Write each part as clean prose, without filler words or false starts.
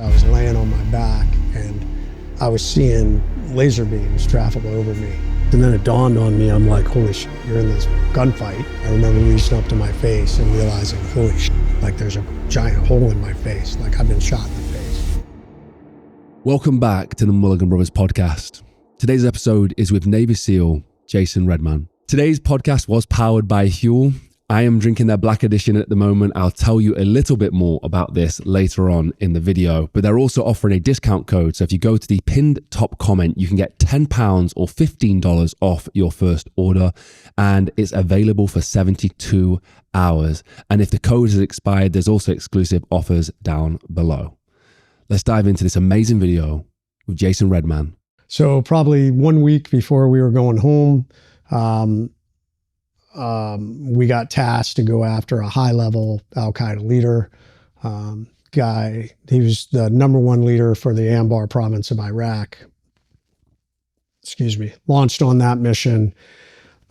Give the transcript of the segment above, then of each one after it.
I was laying on my back and I was seeing laser beams travel over me. And then it dawned on me, I'm like, holy shit, you're in this gunfight. I remember reaching up to my face and realizing, holy shit, like there's a giant hole in my face, like I've been shot in the face. Welcome back to the Mulligan Brothers podcast. Today's episode is with Navy SEAL Jason Redman. Today's podcast was powered by HUEL. I am drinking their Black Edition at the moment. I'll tell you a little bit more about this later on in the video, but they're also offering a discount code. So if you go to the pinned top comment, you can get £10 or $15 off your first order, and it's available for 72 hours. And if the code is expired, there's also exclusive offers down below. Let's dive into this amazing video with Jason Redman. So probably 1 week before we were going home, we got tasked to go after a high-level Al-Qaeda leader guy. He was the #1 leader for the Anbar province of Iraq. Launched on that mission.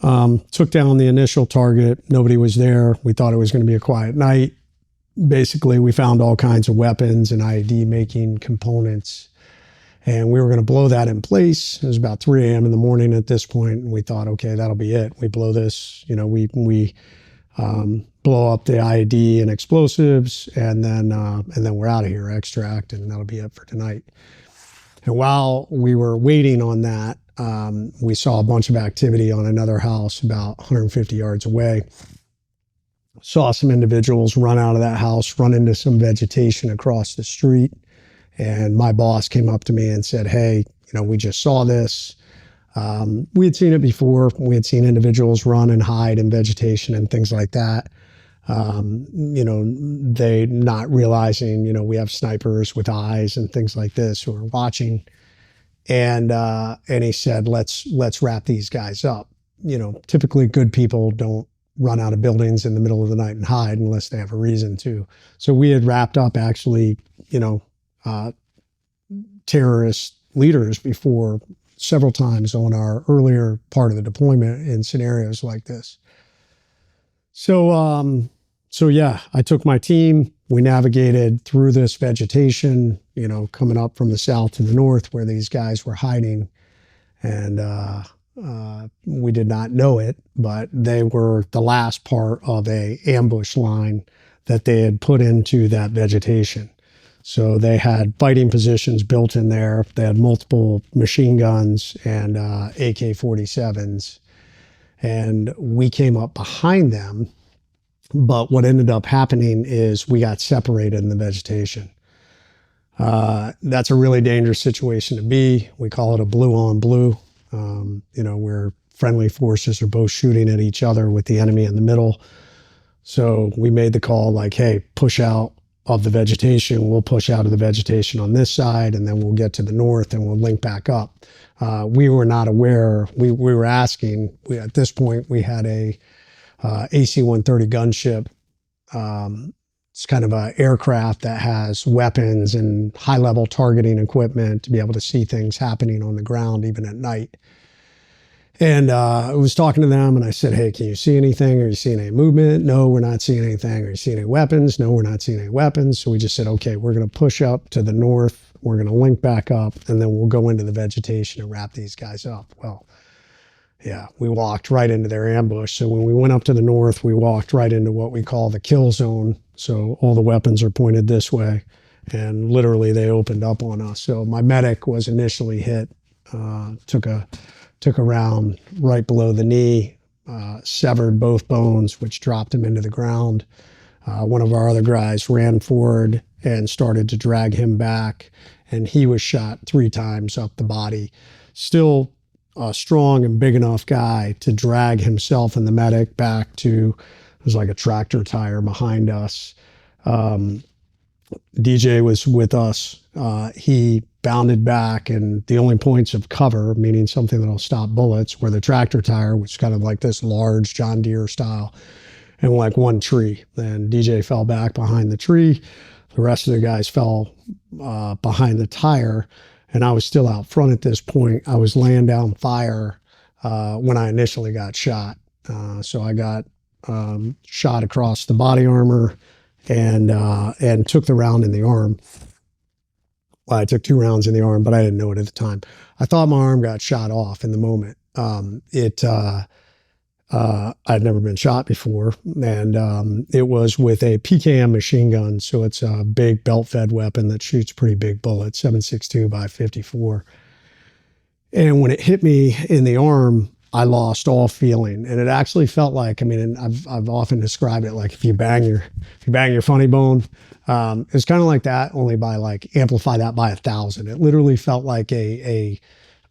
Took down the initial target. Nobody was there. We thought it was going to be a quiet night. Basically, we found all kinds of weapons and IED making components. And we were going to blow that in place. It was about 3 a.m. in the morning at this point, and we thought, okay, that'll be it. We blow this, we blow up the IED and explosives, and then we're out of here, extract, and that'll be it for tonight. And while we were waiting on that, we saw a bunch of activity on another house about 150 yards away. Saw some individuals run out of that house, run into some vegetation across the street. And my boss came up to me and said, hey, we just saw this. We had seen it before. We had seen individuals run and hide in vegetation and things like that. They not realizing, we have snipers with eyes and things like this who are watching. And he said, let's wrap these guys up. Typically good people don't run out of buildings in the middle of the night and hide unless they have a reason to. So we had wrapped up actually, terrorist leaders before several times on our earlier part of the deployment in scenarios like this. So yeah, I took my team. We navigated through this vegetation, coming up from the south to the north where these guys were hiding. And we did not know it, but they were the last part of a ambush line that they had put into that vegetation. So they had fighting positions built in there. They had multiple machine guns and AK-47s. And we came up behind them. But what ended up happening is we got separated in the vegetation. That's a really dangerous situation to be. We call it a blue on blue, where friendly forces are both shooting at each other with the enemy in the middle. So we made the call like, hey, push out of the vegetation. We'll push out of the vegetation on this side, and then we'll get to the north and we'll link back up. We were not aware. We were asking. At this point, we had a AC-130 gunship. It's kind of an aircraft that has weapons and high-level targeting equipment to be able to see things happening on the ground even at night. And I was talking to them and I said, hey, can you see anything? Are you seeing any movement? No, we're not seeing anything. Are you seeing any weapons? No, we're not seeing any weapons. So we just said, okay, we're going to push up to the north. We're going to link back up, and then we'll go into the vegetation and wrap these guys up. Well, yeah, we walked right into their ambush. So when we went up to the north, we walked right into what we call the kill zone. So all the weapons are pointed this way, and literally they opened up on us. So my medic was initially hit, took a round right below the knee, severed both bones, which dropped him into the ground. One of our other guys ran forward and started to drag him back, and he was shot 3 times up the body. Still a strong and big enough guy to drag himself and the medic back to, it was like a tractor tire behind us. DJ was with us. He bounded back, and the only points of cover, meaning something that'll stop bullets, were the tractor tire, which is kind of like this large John Deere style, and like one tree. Then DJ fell back behind the tree. The rest of the guys fell behind the tire, and I was still out front at this point. I was laying down fire when I initially got shot. So I got shot across the body armor and took the round in the arm. Well, I took 2 rounds in the arm, but I didn't know it at the time. I thought my arm got shot off in the moment. I'd never been shot before, and it was with a PKM machine gun. So it's a big belt-fed weapon that shoots pretty big bullets, 7.62 by 54. And when it hit me in the arm, I lost all feeling, and it actually felt like, I mean, and I've often described it like if you bang your funny bone, it's kind of like that, only by like amplify that by 1,000. It literally felt like a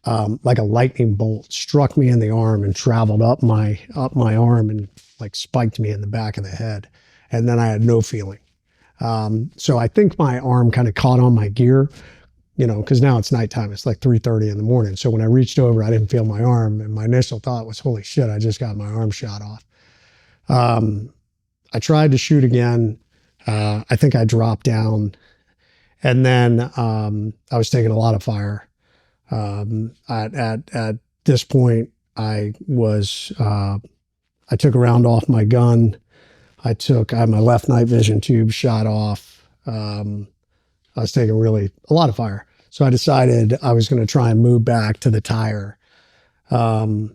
lightning bolt struck me in the arm and traveled up my arm and like spiked me in the back of the head, and then I had no feeling. So I think my arm kind of caught on my gear, because now it's nighttime. It's like 3:30 in the morning. So when I reached over, I didn't feel my arm. And my initial thought was, holy shit, I just got my arm shot off. I tried to shoot again. I think I dropped down. And then I was taking a lot of fire. At this point, I took a round off my gun. I had my left night vision tube shot off. I was taking really a lot of fire. So I decided I was going to try and move back to the tire. So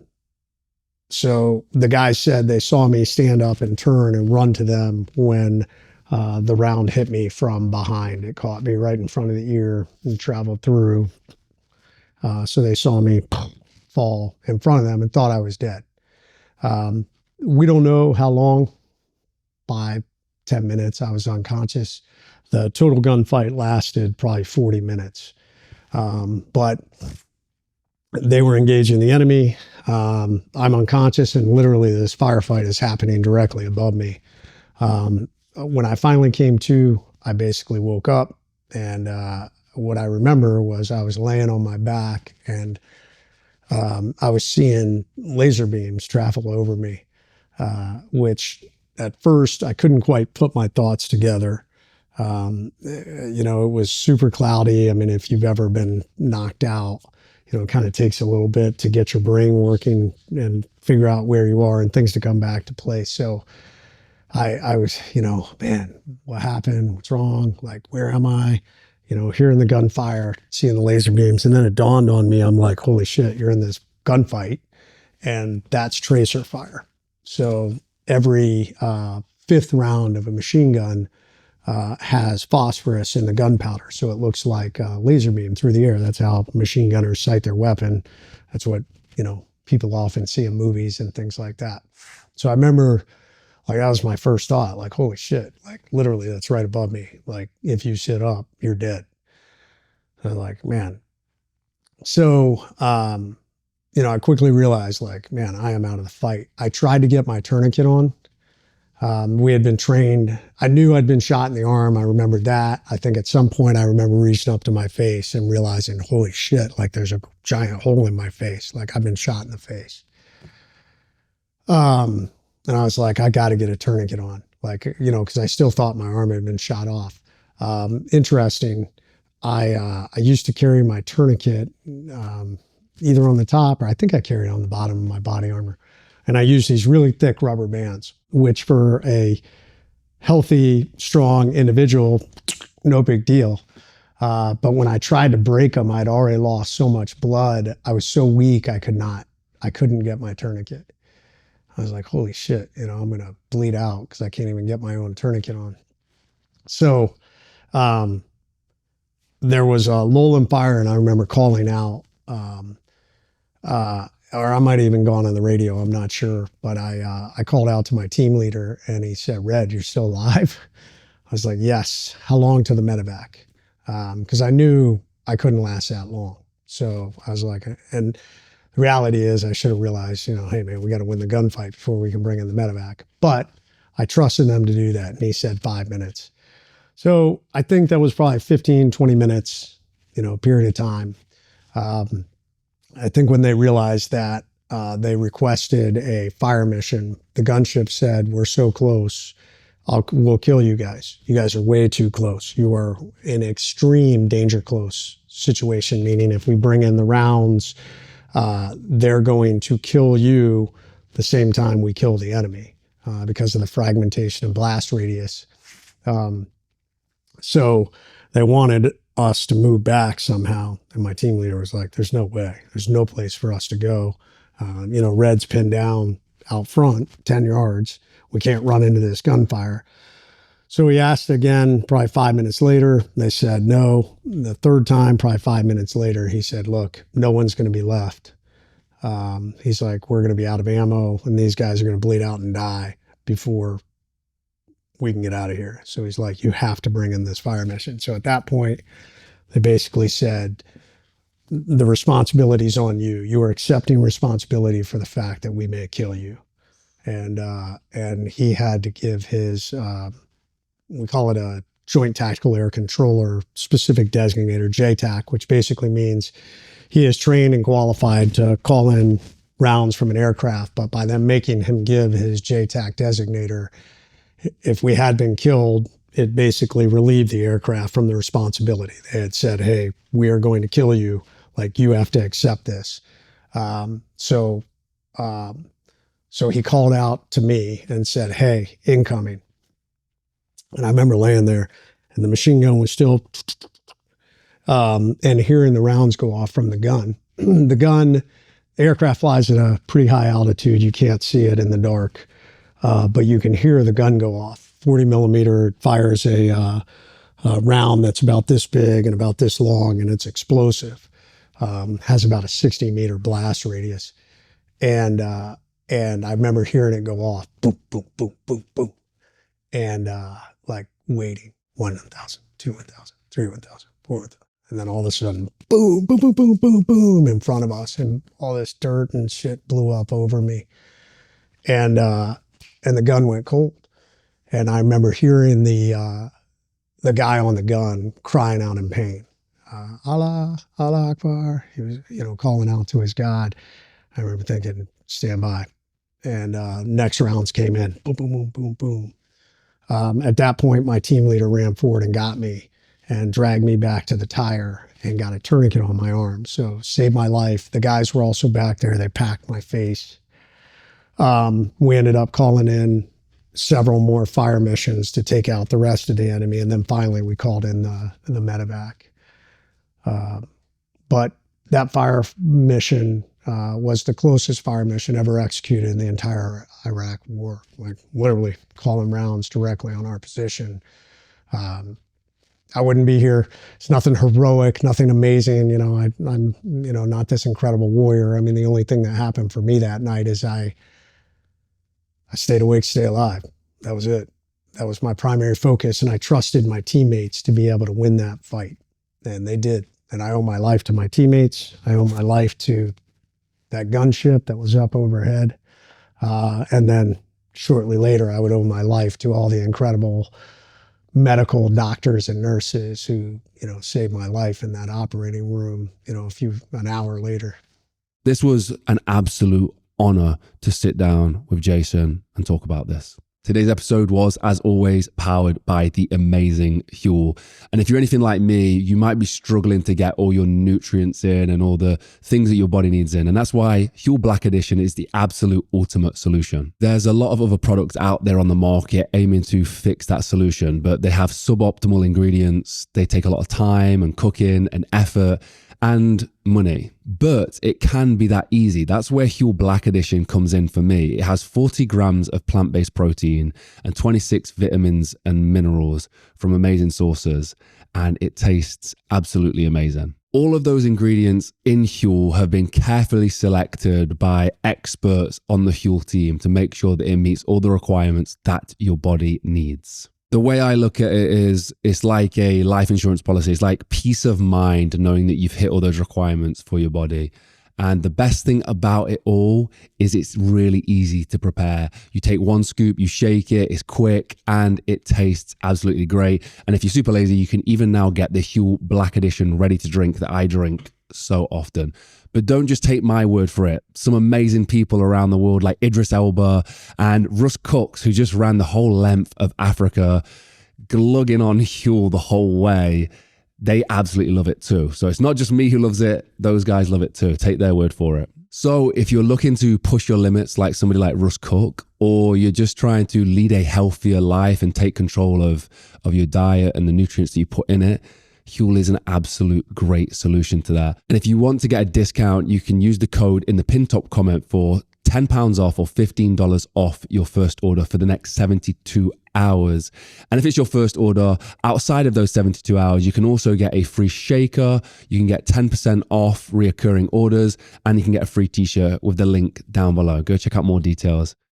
the guys said they saw me stand up and turn and run to them when the round hit me from behind. It caught me right in front of the ear and traveled through. So they saw me fall in front of them and thought I was dead. We don't know how long, 5, 10 minutes, I was unconscious. The total gunfight lasted probably 40 minutes. But they were engaging the enemy. I'm unconscious, and literally this firefight is happening directly above me. When I finally came to, I basically woke up, and what I remember was I was laying on my back, and I was seeing laser beams travel over me, which at first I couldn't quite put my thoughts together. It was super cloudy. I mean, if you've ever been knocked out, it kind of takes a little bit to get your brain working and figure out where you are and things to come back to place. So I was, man, what happened? What's wrong? Like, where am I? Hearing the gunfire, seeing the laser beams. And then it dawned on me, I'm like, holy shit, you're in this gunfight, and that's tracer fire. So every 5th round of a machine gun has phosphorus in the gunpowder. So it looks like a laser beam through the air. That's how machine gunners sight their weapon. That's what, people often see in movies and things like that. So I remember, like, that was my first thought, like, holy shit, like literally that's right above me. Like, if you sit up, you're dead. And I'm like, man. So, I quickly realized, like, man, I am out of the fight. I tried to get my tourniquet on. We had been trained. I knew I'd been shot in the arm. I remembered that. I think at some point I remember reaching up to my face and realizing, holy shit, like there's a giant hole in my face. Like I've been shot in the face. And I was like, I got to get a tourniquet on, like, because I still thought my arm had been shot off. Interesting. I used to carry my tourniquet either on the top, or I think I carried it on the bottom of my body armor. And I use these really thick rubber bands, which for a healthy, strong individual, no big deal. But when I tried to break them, I'd already lost so much blood. I was so weak, I couldn't get my tourniquet. I was like, holy shit, I'm going to bleed out because I can't even get my own tourniquet on. So there was a lull in fire, and I remember calling out, or I might have even gone on the radio, I'm not sure. But I called out to my team leader, and he said, Red, you're still alive? I was like, yes. How long to the medevac? Because I knew I couldn't last that long. So I was like, and the reality is I should have realized, hey, man, we got to win the gunfight before we can bring in the medevac. But I trusted them to do that. And he said 5 minutes. So I think that was probably 15, 20 minutes, period of time. I think when they realized that, they requested a fire mission. The gunship said, we're so close, we'll kill you guys. You guys are way too close. You are in extreme danger close situation, meaning if we bring in the rounds, they're going to kill you the same time we kill the enemy because of the fragmentation and blast radius. So they wanted us to move back somehow. And my team leader was like, there's no way. There's no place for us to go. Red's pinned down out front, 10 yards. We can't run into this gunfire. So we asked again, probably 5 minutes later. They said no. The third time, probably 5 minutes later, he said, look, no one's going to be left. He's like, we're going to be out of ammo, and these guys are going to bleed out and die before we can get out of here. So he's like, you have to bring in this fire mission. So at that point, they basically said, the responsibility's on you. You are accepting responsibility for the fact that we may kill you. And he had to give his, we call it a Joint Tactical Air Controller Specific Designator, JTAC, which basically means he is trained and qualified to call in rounds from an aircraft. But by them making him give his JTAC designator, if we had been killed, it basically relieved the aircraft from the responsibility. They had said, hey, we are going to kill you. Like, you have to accept this. So he called out to me and said, hey, incoming. And I remember laying there, and the machine gun was still, and hearing the rounds go off from the gun. The aircraft flies at a pretty high altitude. You can't see it in the dark, but you can hear the gun go off. 40 millimeter fires a round that's about this big and about this long, and it's explosive. Has about a 60-meter blast radius. And I remember hearing it go off, boom, boom, boom, boom, boom. And like waiting, 1,000, 2, 1,000, 3, 1,000, 4, 1,000. And then all of a sudden, boom, boom, boom, boom, boom, boom, in front of us. And all this dirt and shit blew up over me. And the gun went cold. And I remember hearing the guy on the gun crying out in pain. Allah, Allah Akbar. He was, calling out to his God. I remember thinking, stand by. And next rounds came in. Boom, boom, boom, boom, boom. At that point, my team leader ran forward and got me and dragged me back to the tire and got a tourniquet on my arm. So saved my life. The guys were also back there. They packed my face. We ended up calling in several more fire missions to take out the rest of the enemy. And then finally we called in the medevac. But that fire mission was the closest fire mission ever executed in the entire Iraq war. Like literally calling rounds directly on our position. I wouldn't be here. It's nothing heroic, nothing amazing. I'm not this incredible warrior. I mean, the only thing that happened for me that night is I stayed awake, stay alive. That was it. That was my primary focus. And I trusted my teammates to be able to win that fight. And they did. And I owe my life to my teammates. I owe my life to that gunship that was up overhead. And then shortly later, I would owe my life to all the incredible medical doctors and nurses who, saved my life in that operating room, an hour later. This was an absolute honor to sit down with Jason and talk about this. Today's episode was, as always, powered by the amazing HUEL. And if you're anything like me, you might be struggling to get all your nutrients in and all the things that your body needs in. And that's why HUEL Black Edition is the absolute ultimate solution. There's a lot of other products out there on the market aiming to fix that solution, but they have suboptimal ingredients. They take a lot of time and cooking and effort and money, but it can be that easy. That's where HUEL Black Edition comes in for me. It has 40 grams of plant-based protein and 26 vitamins and minerals from amazing sources, and it tastes absolutely amazing. All of those ingredients in HUEL have been carefully selected by experts on the HUEL team to make sure that it meets all the requirements that your body needs. The way I look at it is it's like a life insurance policy. It's like peace of mind knowing that you've hit all those requirements for your body. And the best thing about it all is it's really easy to prepare. You take one scoop, you shake it, it's quick, and it tastes absolutely great. And if you're super lazy, you can even now get the HUEL Black Edition ready to drink that I drink so often. But don't just take my word for it. Some amazing people around the world like Idris Elba and Russ Cooks, who just ran the whole length of Africa, glugging on HUEL the whole way. They absolutely love it too. So it's not just me who loves it. Those guys love it too. Take their word for it. So if you're looking to push your limits like somebody like Russ Cook, or you're just trying to lead a healthier life and take control of your diet and the nutrients that you put in it, HUEL is an absolute great solution to that. And if you want to get a discount, you can use the code in the pin top comment for £10 off or $15 off your first order for the next 72 hours. And if it's your first order outside of those 72 hours, you can also get a free shaker. You can get 10% off reoccurring orders, and you can get a free t-shirt with the link down below. Go check out more details.